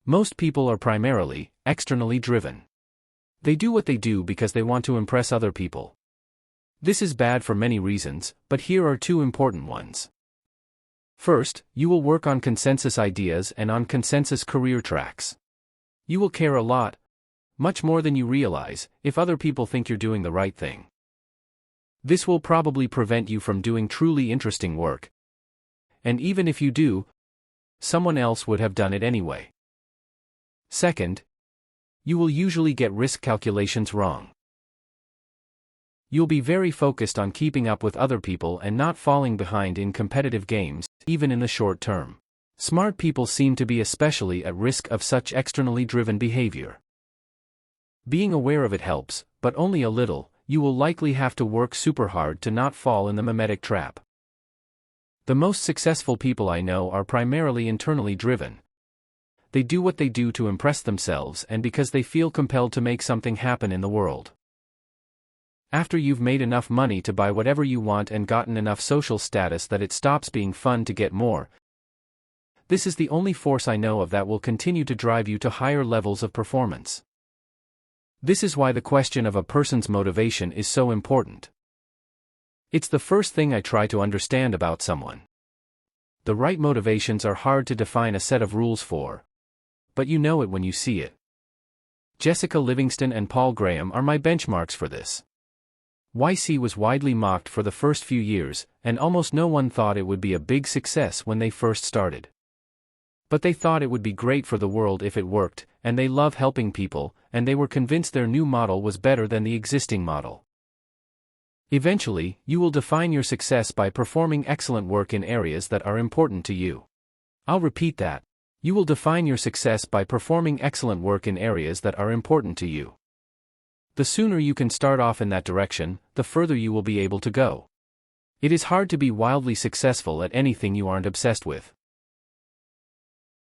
Most people are primarily externally driven. They do what they do because they want to impress other people. This is bad for many reasons, but here are two important ones. First, you will work on consensus ideas and on consensus career tracks. You will care a lot, much more than you realize, if other people think you're doing the right thing. This will probably prevent you from doing truly interesting work. And even if you do, someone else would have done it anyway. Second, you will usually get risk calculations wrong. You'll be very focused on keeping up with other people and not falling behind in competitive games, even in the short term. Smart people seem to be especially at risk of such externally driven behavior. Being aware of it helps, but only a little. You will likely have to work super hard to not fall in the mimetic trap. The most successful people I know are primarily internally driven. They do what they do to impress themselves and because they feel compelled to make something happen in the world. After you've made enough money to buy whatever you want and gotten enough social status that it stops being fun to get more, this is the only force I know of that will continue to drive you to higher levels of performance. This is why the question of a person's motivation is so important. It's the first thing I try to understand about someone. The right motivations are hard to define a set of rules for, but you know it when you see it. Jessica Livingston and Paul Graham are my benchmarks for this. YC was widely mocked for the first few years, and almost no one thought it would be a big success when they first started. But they thought it would be great for the world if it worked, and they love helping people, and they were convinced their new model was better than the existing model. Eventually, you will define your success by performing excellent work in areas that are important to you. I'll repeat that. You will define your success by performing excellent work in areas that are important to you. The sooner you can start off in that direction, the further you will be able to go. It is hard to be wildly successful at anything you aren't obsessed with.